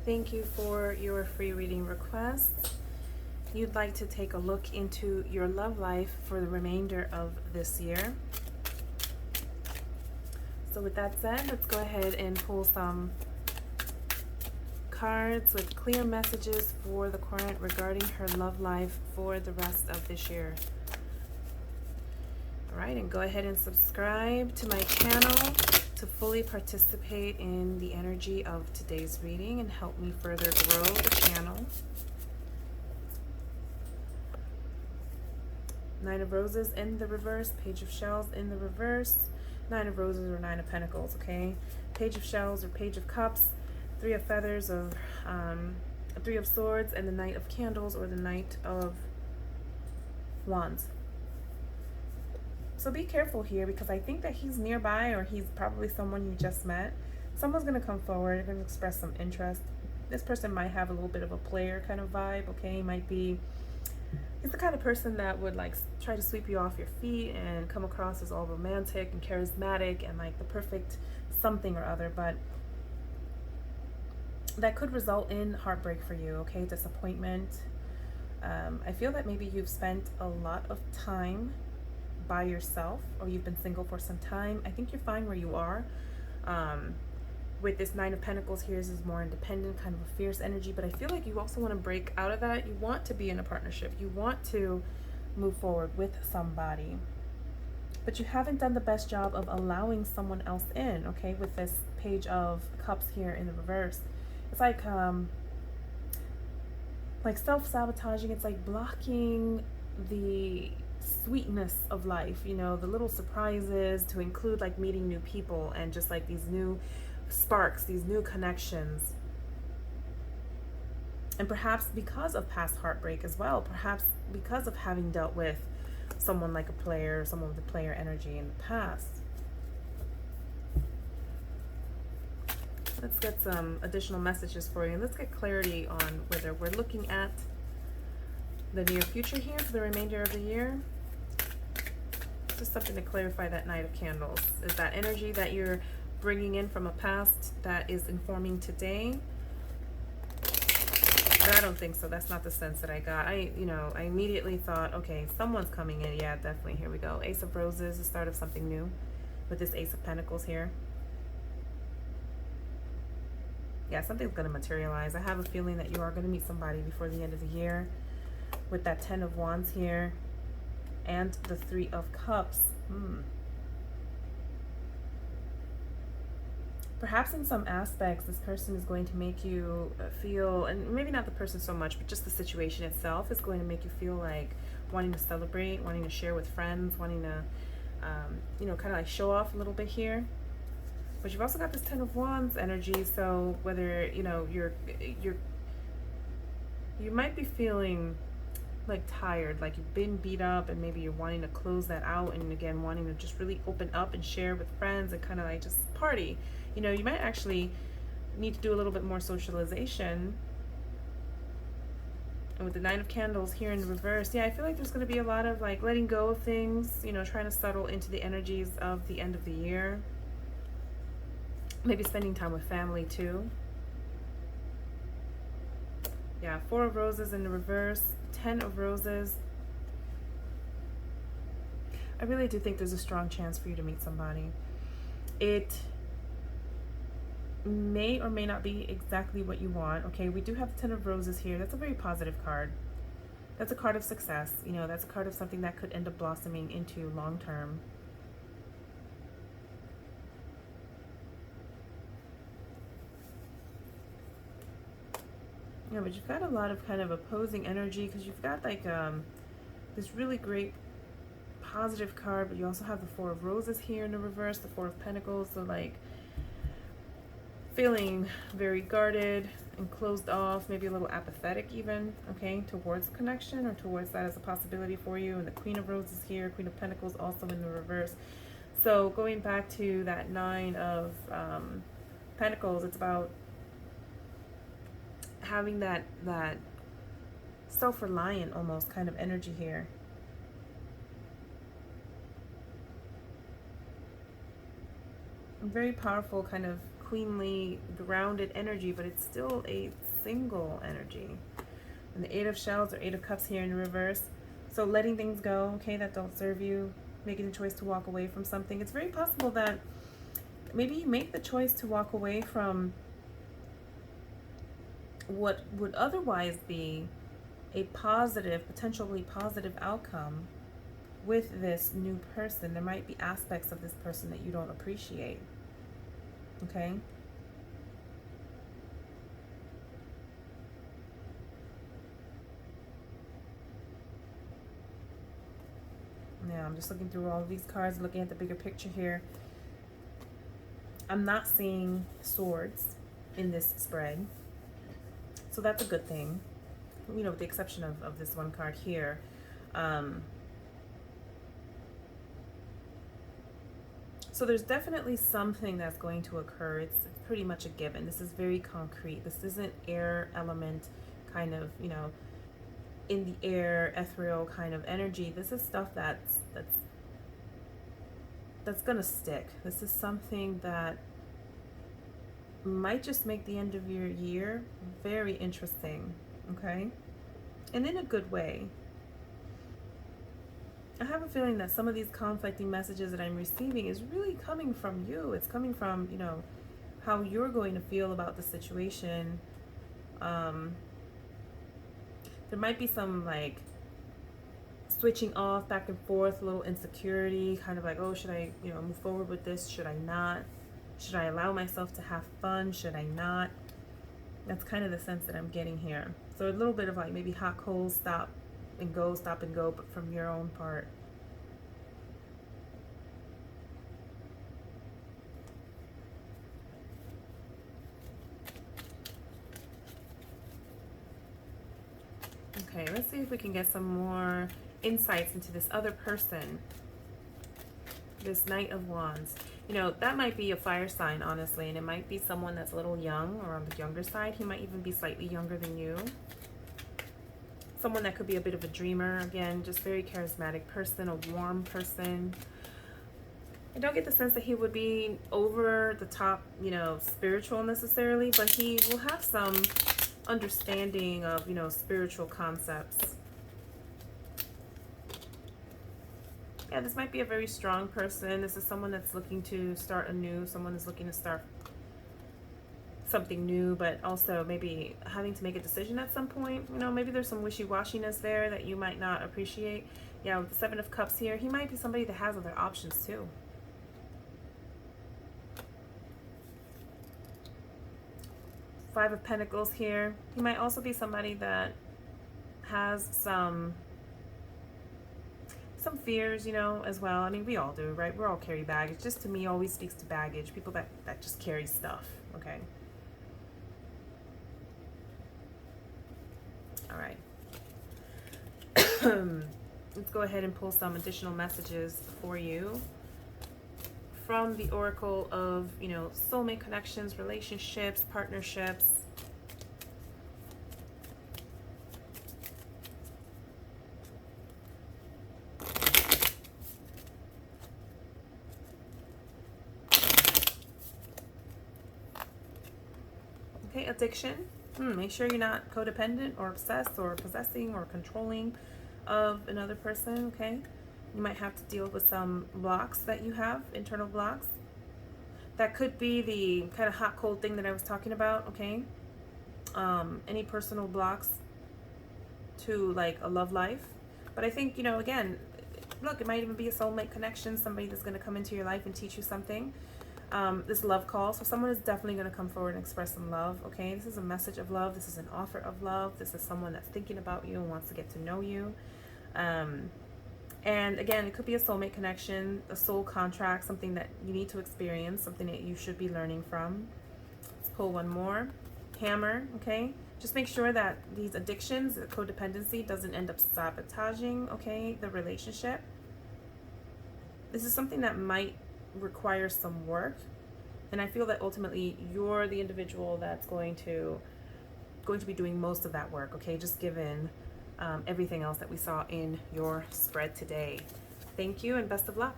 Thank you for your free reading request. You'd like to take a look into your love life for the remainder of this year. So with that said, let's go ahead and pull some cards with clear messages for the client regarding her love life for the rest of this year. All right, and go ahead and subscribe to my channel to fully participate in the energy of today's reading and help me further grow the channel. Nine of Roses in the reverse, Page of Shells in the reverse, Nine of Roses or Nine of Pentacles, okay? Page of Shells or Page of Cups, Three of Feathers or Three of Swords, and the Knight of Candles or the Knight of Wands. So be careful here, because I think that he's nearby, or he's probably someone you just met. Someone's going to come forward, going to express some interest. This person might have a little bit of a player kind of vibe, okay? Might be, he's the kind of person that would like try to sweep you off your feet and come across as all romantic and charismatic and like the perfect something or other, but that could result in heartbreak for you, okay? Disappointment. I feel that maybe you've spent a lot of time by yourself, or you've been single for some time. I think you're fine where you are. With this Nine of Pentacles here, this is more independent, kind of a fierce energy, but I feel like you also want to break out of that. You want to be in a partnership. You want to move forward with somebody, but you haven't done the best job of allowing someone else in, okay? With this Page of Cups here in the reverse, it's like self-sabotaging. It's like blocking the sweetness of life, you know, the little surprises, to include like meeting new people and just like these new sparks, these new connections. And perhaps because of past heartbreak as well, perhaps because of having dealt with someone like a player, someone with a player energy in the past. Let's get some additional messages for you, and let's get clarity on whether we're looking at the near future here for the remainder of the year. Just something to clarify that Knight of Candles. Is that energy that you're bringing in from a past that is informing today? But I don't think so. That's not the sense that I got. I immediately thought, okay, someone's coming in. Yeah, definitely. Here we go. Ace of Roses, the start of something new with this Ace of Pentacles here. Yeah, something's going to materialize. I have a feeling that you are going to meet somebody before the end of the year with that Ten of Wands here and the Three of Cups. Perhaps in some aspects, this person is going to make you feel, and maybe not the person so much, but just the situation itself is going to make you feel like wanting to celebrate, wanting to share with friends, wanting to, kind of like show off a little bit here. But you've also got this Ten of Wands energy, so whether, you might be feeling like tired, like you've been beat up, and maybe you're wanting to close that out, and again wanting to just really open up and share with friends and kind of like just party. You might actually need to do a little bit more socialization. And with the Nine of Candles here in the reverse, yeah, I feel like there's going to be a lot of like letting go of things, trying to settle into the energies of the end of the year. Maybe spending time with family too. Yeah, Four of Roses in the reverse, Ten of Roses. I really do think there's a strong chance for you to meet somebody. It may or may not be exactly what you want, okay? We do have the Ten of Roses here. That's a very positive card. That's a card of success. That's a card of something that could end up blossoming into long term. Yeah, but you've got a lot of kind of opposing energy, because you've got like this really great positive card, but you also have the Four of Roses here in the reverse, the Four of Pentacles. So like feeling very guarded and closed off, maybe a little apathetic even, okay, towards connection or towards that as a possibility for you. And the Queen of Roses here, Queen of Pentacles also in the reverse. So going back to that Nine of Pentacles, it's about having that self-reliant almost kind of energy here. A very powerful kind of queenly, grounded energy, but it's still a single energy. And the Eight of Shells or Eight of Cups here in reverse. So letting things go, okay, that don't serve you, making the choice to walk away from something. It's very possible that maybe you make the choice to walk away from what would otherwise be a positive, potentially positive outcome with this new person. There might be aspects of this person that you don't appreciate. Okay? Now, I'm just looking through all of these cards, looking at the bigger picture here. I'm not seeing swords in this spread. So that's a good thing. You know, with the exception of this one card here. So there's definitely something that's going to occur. It's pretty much a given. This is very concrete. This isn't air element kind of, you know, in the air, ethereal kind of energy. This is stuff that's gonna stick. This is something that might just make the end of your year very interesting, okay? And in a good way. I have a feeling that some of these conflicting messages that I'm receiving is really coming from you. It's coming from, you know, how you're going to feel about the situation. There might be some like switching off back and forth, a little insecurity, kind of like, oh, should I, you know, move forward with this? Should I not? Should I allow myself to have fun? Should I not? That's kind of the sense that I'm getting here. So a little bit of like maybe hot, cold, stop and go, but from your own part. Okay, let's see if we can get some more insights into this other person. This Knight of Wands. You know, that might be a fire sign, honestly, and it might be someone that's a little young or on the younger side. He might even be slightly younger than you. Someone that could be a bit of a dreamer. Again, just very charismatic person, a warm person. I don't get the sense that he would be over the top, you know, spiritual necessarily, but he will have some understanding of, you know, spiritual concepts. Yeah, this might be a very strong person. This is someone that's looking to start anew. Someone is looking to start something new, but also maybe having to make a decision at some point. You know, maybe there's some wishy-washiness there that you might not appreciate. Yeah, with the Seven of Cups here, he might be somebody that has other options too. Five of Pentacles here. He might also be somebody that has some fears, you know, as well. I mean, we all do, right? We all carry baggage. Just to me, always speaks to baggage. People that just carry stuff, okay? All right. Let's go ahead and pull some additional messages for you from the Oracle of, you know, soulmate connections, relationships, partnerships. Okay, addiction. Make sure you're not codependent or obsessed or possessing or controlling of another person, okay? You might have to deal with some blocks that you have, internal blocks. That could be the kind of hot, cold thing that I was talking about, okay? Any personal blocks to like a love life. But I think, you know, again, look, it might even be a soulmate connection, somebody that's going to come into your life and teach you something. This love call. So someone is definitely going to come forward and express some love, okay? This is a message of love. This is an offer of love. This is someone that's thinking about you and wants to get to know you. And again, it could be a soulmate connection, a soul contract, something that you need to experience, something that you should be learning from. Let's pull one more. Hammer, okay? Just make sure that these addictions, the codependency, doesn't end up sabotaging, okay, the relationship. This is something that might require some work, and I feel that ultimately you're the individual that's going to be doing most of that work, okay, just given everything else that we saw in your spread today. Thank you and best of luck.